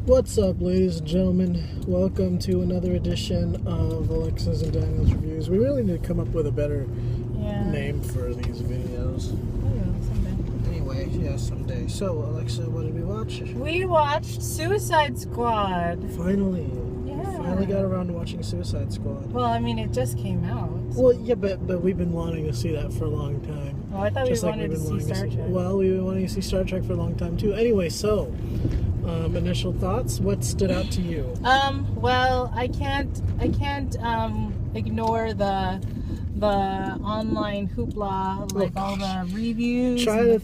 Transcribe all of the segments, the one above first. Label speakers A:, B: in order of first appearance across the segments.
A: What's up, ladies and gentlemen? Welcome to another edition of Alexa's and Daniel's Reviews. We really need to come up with a better name for these videos.
B: Someday.
A: Anyway, yeah, someday. So, Alexa, what did we watch?
B: We watched Suicide Squad.
A: Finally.
B: Yeah.
A: We finally got around to watching Suicide Squad.
B: Well, I mean, it just came out. So.
A: Well, yeah, but we've been wanting to see that for a long time.
B: Oh, I thought
A: Just
B: we
A: like
B: wanted to see Star Trek.
A: Well, we've been wanting to see Star Trek for a long time, too. Anyway, so... initial thoughts. What stood out to you?
B: Well, I can't ignore the online hoopla, like all the reviews.
A: Try to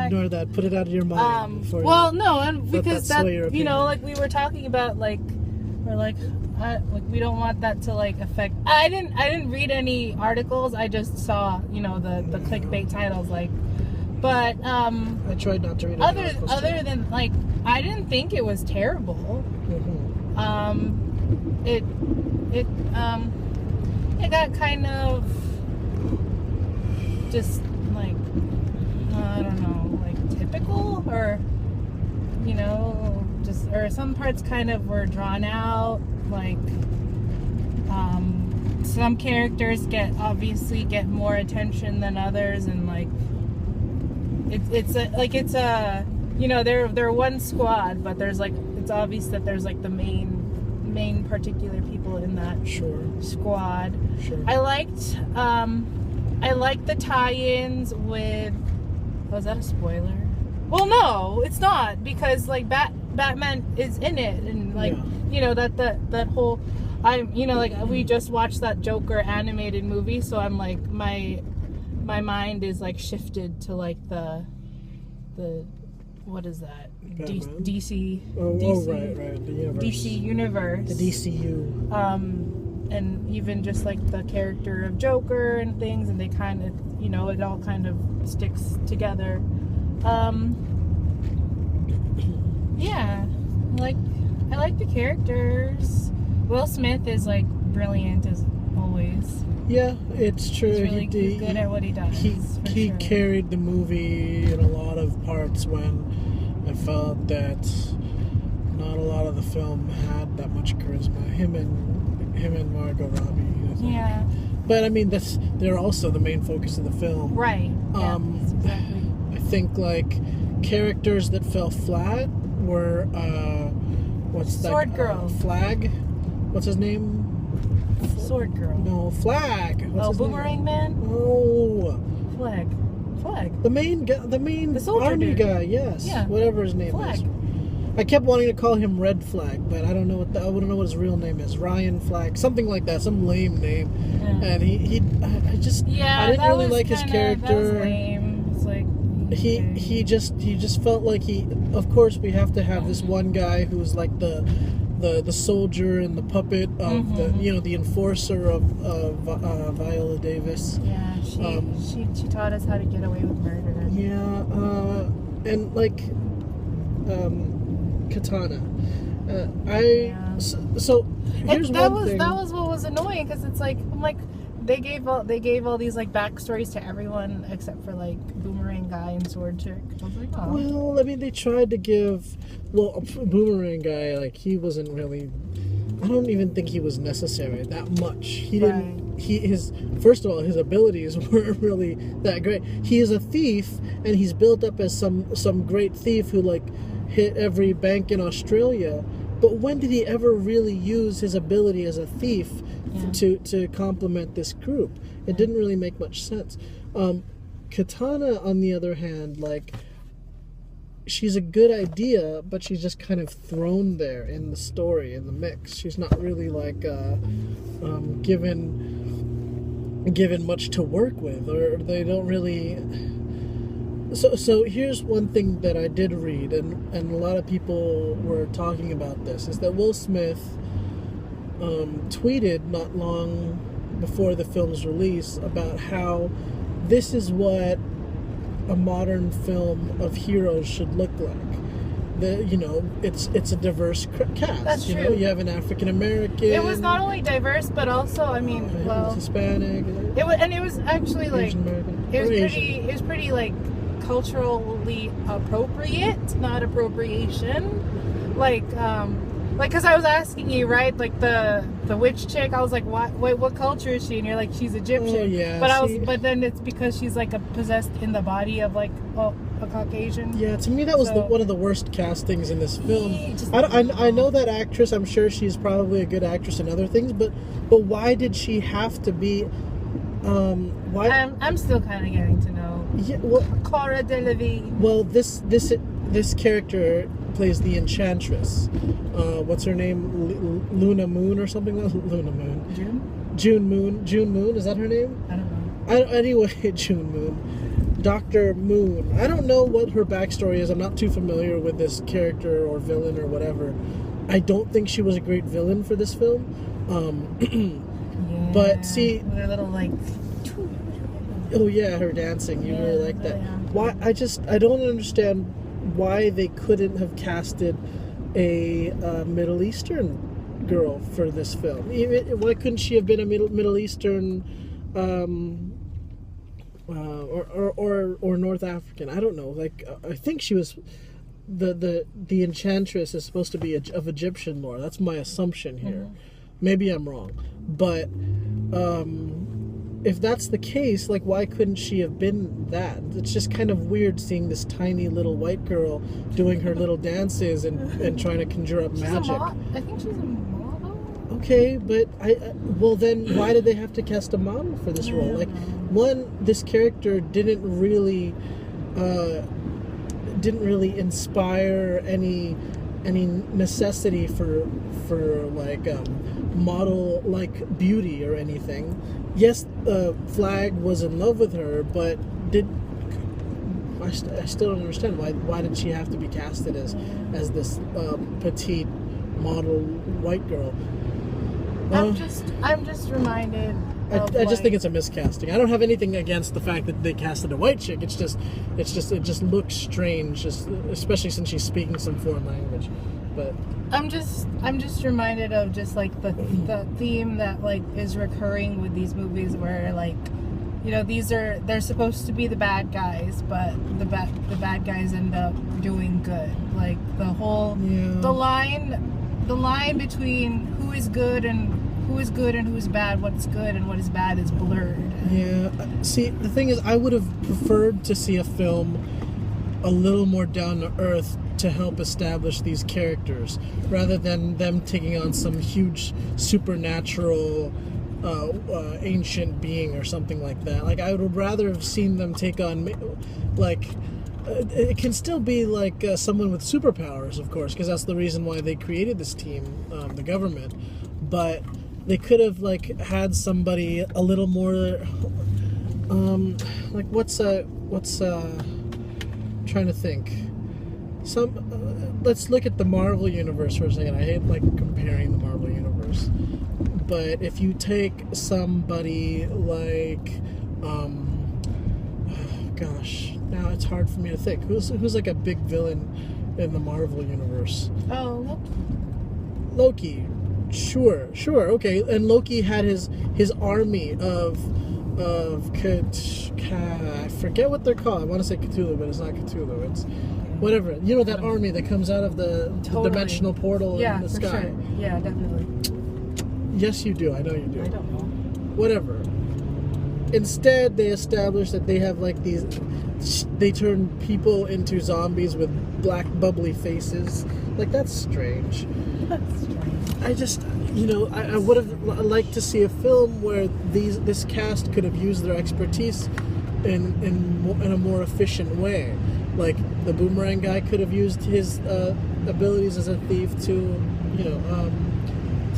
A: ignore that. Put it out of your mind.
B: Because that like we were talking about, like we don't want that to like affect. I didn't read any articles. I just saw the clickbait titles, like. But
A: I tried not to read
B: other than like I didn't think it was terrible.
A: Mm-hmm.
B: It got kind of just like I don't know, like typical, or or some parts kind of were drawn out, like some characters obviously get more attention than others, and like they're one squad, but there's like it's obvious that there's like the main particular people in that squad.
A: Sure.
B: I liked the tie-ins with. Oh, is that a spoiler? Well, no, it's not, because like Batman is in it, and like that whole we just watched that Joker animated movie, so I'm like my mind is like shifted to like the what is that? DC.
A: Right. The universe.
B: DC universe.
A: The DCU.
B: And even just like the character of Joker and things, and they kind of, it all kind of sticks together. Yeah, I like the characters. Will Smith is like brilliant as always.
A: Yeah, it's true.
B: He's really good at what he does.
A: He carried the movie in a lot of parts when I felt that not a lot of the film had that much charisma. Him and Margot Robbie. I think.
B: Yeah.
A: But I mean, they're also the main focus of the film.
B: Right. Yeah, exactly.
A: I think like characters that fell flat were what's that?
B: Sword Girl.
A: Flag. What's his name?
B: Sword Girl.
A: No, Flag. What's his
B: Boomerang
A: name?
B: Man?
A: No.
B: Flag.
A: The main army guy, yes.
B: Yeah.
A: Whatever his name is. I kept wanting to call him Red Flag, but I don't know what his real name is. Ryan Flag, something like that, some lame name. Yeah. And I didn't really like his character.
B: That was lame. It's like
A: he just felt like of course we have to have this one guy who's like the soldier and the puppet of the enforcer of Viola Davis.
B: Yeah, she taught us how to get away with murder.
A: Yeah, and like Katana. So here's one thing.
B: That was what was annoying, because it's like they gave all these like backstories to everyone except for like Boomerang guy and Sword Chick. I was like, oh.
A: Well, I mean, they tried to give Boomerang guy, like, he wasn't really. I don't even think he was necessary that much. He didn't. First of all, his abilities weren't really that great. He is a thief, and he's built up as some great thief who like hit every bank in Australia. But when did he ever really use his ability as a thief to complement this group? It didn't really make much sense. Katana, on the other hand, like, she's a good idea, but she's just kind of thrown there in the story, in the mix. She's not really like given much to work with, or they don't really. So here's one thing that I did read, and a lot of people were talking about this, is that Will Smith tweeted not long before the film's release about how this is what a modern film of heroes should look like. It's a diverse cast.
B: That's true.
A: You have an African American.
B: It was not only diverse, but also, I mean,
A: it was Hispanic.
B: It was actually like
A: Asian American.
B: it was pretty like culturally appropriate, not appropriation. Like, because I was asking you, right? Like the witch chick, I was like, what culture is she? And you're like, she's Egyptian.
A: Oh, yeah.
B: But then it's because she's like possessed in the body of like a Caucasian.
A: Yeah, to me that was one of the worst castings in this film. I know that actress. I'm sure she's probably a good actress in other things, but why did she have to be? Why?
B: I'm still kind of getting to know.
A: Yeah, well,
B: Cara Delevingne.
A: Well, this character plays the Enchantress. What's her name? Luna Moon or something? Luna Moon. June Moon. Is that her name?
B: I don't know.
A: Anyway, June Moon. Dr. Moon. I don't know what her backstory is. I'm not too familiar with this character or villain or whatever. I don't think she was a great villain for this film.
B: Yeah,
A: but see,
B: with her little like.
A: Oh yeah, her dancing. You really like that.
B: Yeah.
A: Why? I don't understand why they couldn't have casted a Middle Eastern girl for this film. Why couldn't she have been a Middle Eastern or North African? I don't know. Like I think she was the Enchantress is supposed to be of Egyptian lore. That's my assumption here. Mm-hmm. Maybe I'm wrong, but if that's the case, like, why couldn't she have been that? It's just kind of weird seeing this tiny little white girl doing her little dances and trying to conjure up magic.
B: I think she's a model.
A: Okay, but well then why did they have to cast a model for this role? Like, one, this character didn't really inspire any necessity for like model like beauty or anything. Yes, Flag was in love with her, but I still don't understand why did she have to be casted as this petite model white girl?
B: I'm just reminded.
A: I just think it's a miscasting. I don't have anything against the fact that they casted a white chick. It just looks strange, especially since she's speaking some foreign language. But
B: I'm just reminded of just like the theme that like is recurring with these movies where like, you know, they're supposed to be the bad guys, but the bad guys end up doing good. Like the whole the line between who is good and who is bad, what's good and what is bad is blurred.
A: Yeah. See, the thing is, I would have preferred to see a film a little more down to earth to help establish these characters, rather than them taking on some huge supernatural ancient being or something like that. Like, I would rather have seen them take on, like, it can still be like someone with superpowers, of course, because that's the reason why they created this team, the government. But they could have like had somebody a little more, like what's trying to think. Let's look at the Marvel universe for a second. I hate like comparing the Marvel universe, but if you take somebody like, gosh, now it's hard for me to think. Who's like a big villain in the Marvel universe?
B: Oh,
A: Loki. Sure, okay. And Loki had his army of I forget what they're called. I want to say Cthulhu, but it's not Cthulhu. It's whatever. You know, that army that comes out of the dimensional portal in the sky.
B: Sure. Yeah, definitely.
A: Yes, you do. I know you do.
B: I don't know.
A: Whatever. Instead, they establish that they have like these. They turn people into zombies with black bubbly faces. Like, that's strange.
B: That's strange.
A: I just, I would have liked to see a film where this cast could have used their expertise in a more efficient way. Like, the Boomerang guy could have used his abilities as a thief to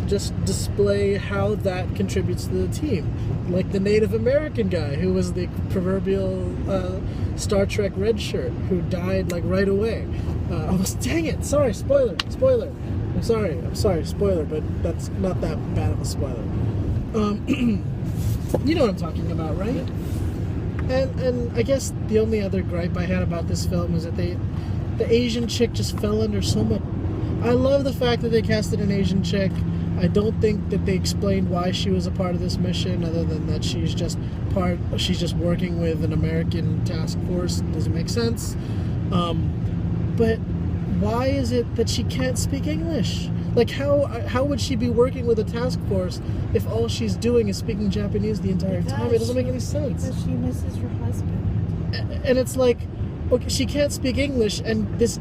A: just display how that contributes to the team. Like the Native American guy who was the proverbial Star Trek red shirt who died like right away. Dang it! Sorry, spoiler. I'm sorry, spoiler, but that's not that bad of a spoiler. You know what I'm talking about, right? And I guess the only other gripe I had about this film is that the Asian chick just fell under so much. I love the fact that they casted an Asian chick. I don't think that they explained why she was a part of this mission, other than that she's just working with an American task force. Doesn't make sense. But why is it that she can't speak English? Like, how would she be working with a task force if all she's doing is speaking Japanese the entire time? It doesn't make any sense.
B: Because she misses her husband.
A: And it's like, okay, she can't speak English, and this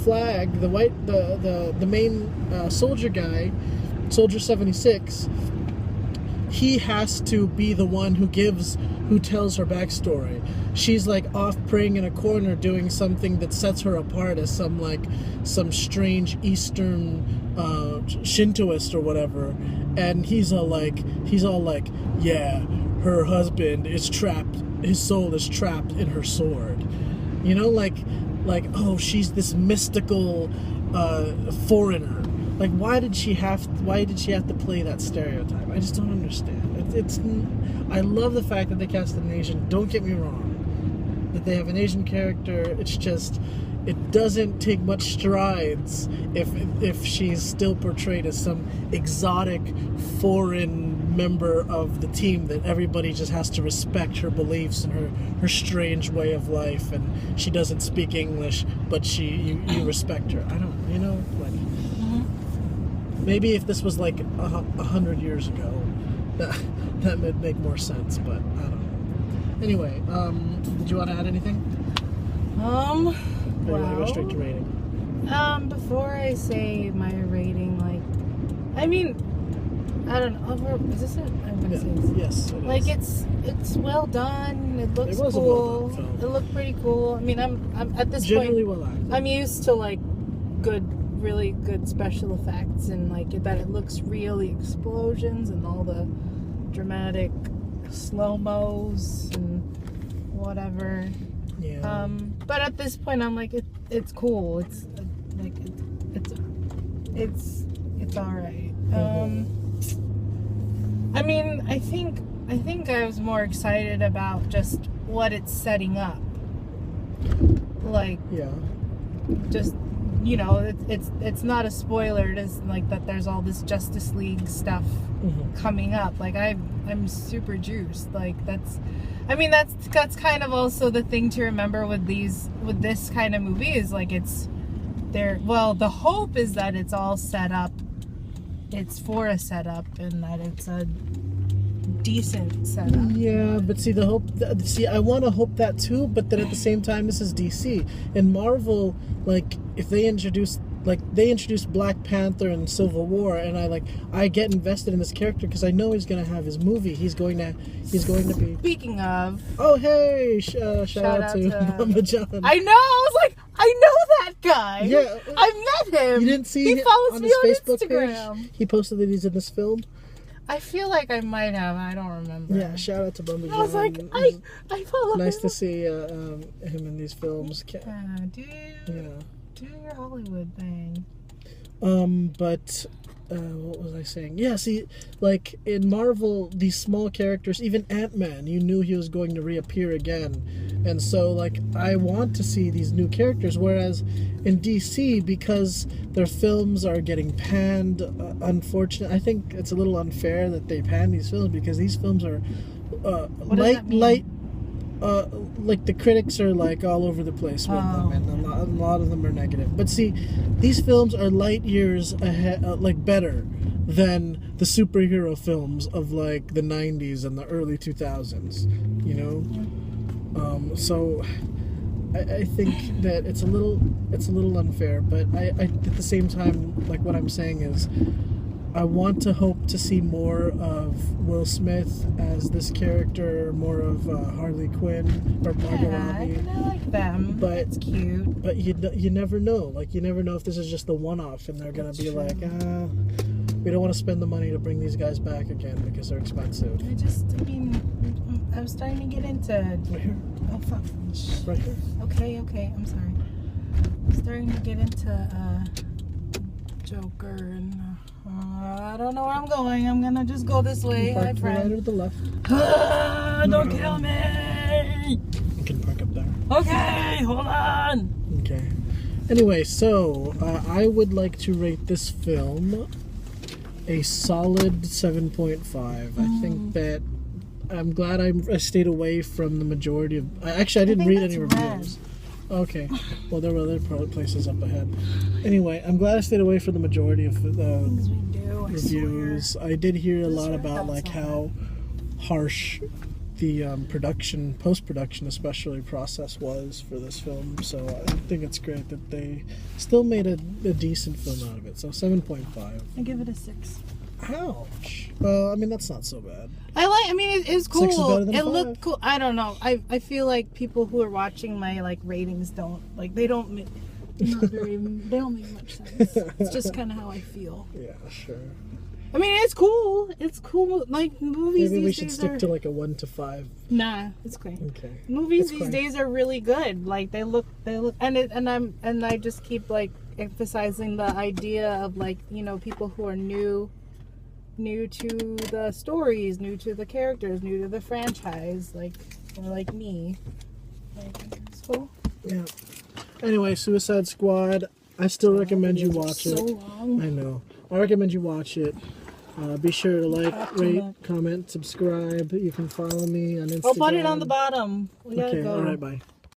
A: flag, the main soldier guy, Soldier 76, he has to be the one who tells her backstory. She's like off praying in a corner doing something that sets her apart as some strange Eastern Shintoist or whatever, and he's all like, yeah, her husband is trapped, his soul is trapped in her sword. You know, like oh, she's this mystical foreigner. Like, why did she have to play that stereotype? I just don't understand. I love the fact that they cast an Asian. Don't get me wrong, that they have an Asian character. It's just, it doesn't take much strides if she's still portrayed as some exotic foreign member of the team that everybody just has to respect her beliefs and her strange way of life, and she doesn't speak English, but you respect her. I don't, like, maybe if this was like 100 years ago, that would make more sense, but I don't know. Anyway, did you want to add anything? Or you want to go straight to rating?
B: Before I say my rating, I mean, I don't know. Is this it? I'm gonna say this.
A: Yes.
B: Like, it's well done. It looks cool.
A: A well done film.
B: It looked pretty cool. I mean, I'm at this
A: generally
B: point.
A: Well acted.
B: I'm used to really good special effects, and that it looks real, the explosions and all the dramatic slow-mos and whatever.
A: Yeah.
B: But at this point, I'm like, it's cool. It's all right. I mean, I think I was more excited about just what it's setting up. Like,
A: yeah.
B: Just, it's not a spoiler. It isn't like that there's all this Justice League stuff coming up. Like, I'm super juiced. Like, that's kind of also the thing to remember with this kind of movie is, like, the hope is that it's all set up. It's for a setup, and that it's a decent setup. Yeah,
A: but see, I want to hope that too, but then at the same time, this is DC. And Marvel, like, if they introduce Black Panther and Civil War, and I get invested in this character because I know he's going to have his movie. He's going to be...
B: Speaking of...
A: Oh, hey! Shout out to Bambadjan.
B: I know! I was like, I know that guy! Yeah. I met him!
A: You didn't see
B: he follows
A: on
B: me
A: his
B: on
A: Facebook
B: Instagram.
A: Page? He posted that he's in this film.
B: I feel like I might have. I don't remember.
A: Yeah, shout out to Bambadjan.
B: I was like, I follow him.
A: Nice to see him in these films.
B: Yeah, dude. Yeah. Do your Hollywood thing.
A: But what was I saying? Yeah, see, like, in Marvel, these small characters, even Ant-Man, you knew he was going to reappear again. And so, like, I want to see these new characters, whereas in DC, because their films are getting panned, unfortunately, I think it's a little unfair that they pan these films, because these films are light, like, the critics are, like, all over the place with them, and a lot of them are negative. But see, these films are light years ahead, better than the superhero films of, like, the 90s and the early 2000s, so I think that it's a little unfair, but I at the same time, like, what I'm saying is, I want to hope to see more of Will Smith as this character, more of Harley Quinn or Margot Robbie.
B: I like them.
A: But
B: it's cute.
A: But you never know. Like, you never know if this is just the one-off, and they're gonna be true. Like, we don't want to spend the money to bring these guys back again because they're expensive.
B: I was starting to get into.
A: Right here.
B: Oh, fuck.
A: Right here.
B: Okay. I'm sorry. I'm starting to get into Joker and. I don't know where I'm going. I'm gonna just go this way.
A: Park to the right or to the left.
B: Don't kill me!
A: You can park up there.
B: Okay, hold on.
A: Okay. Anyway, so I would like to rate this film a solid 7.5. I think that I'm glad I stayed away from the majority of. Actually, I didn't read any reviews. Okay, well there were other places up ahead. Anyway, I'm glad I stayed away from the majority of the reviews. I did hear a lot about like how harsh the post-production especially process was for this film. So I think it's great that they still made a decent film out of it. So 7.5.
C: I give it a 6.
A: Ouch. Well, I mean that's not so bad.
B: I mean, it's cool.
A: 6 is better than
B: it
A: 5.
B: looked cool. I don't know. I feel like people who are watching my like ratings don't like they don't make much sense. It's just kind of how I feel.
A: Yeah, sure.
B: I mean, it's cool. It's cool. Like movies.
A: Maybe we
B: these
A: should
B: days
A: stick to like a 1 to 5.
B: Nah, it's okay.
A: Okay.
B: Movies
A: That's
B: these
A: fine.
B: days are really good. Like they look, and I just keep like emphasizing the idea of like, you know, people who are new to the stories, new to the characters, new to the franchise, like or like me. Like, it's cool.
A: Yeah. Anyway, Suicide Squad. I still recommend you watch it.
B: So long.
A: I know. I recommend you watch it. Be sure to like, rate, comment, subscribe. You can follow me on Instagram.
B: I'll put it on the bottom. We gotta
A: Okay.
B: go.
A: All right. Bye.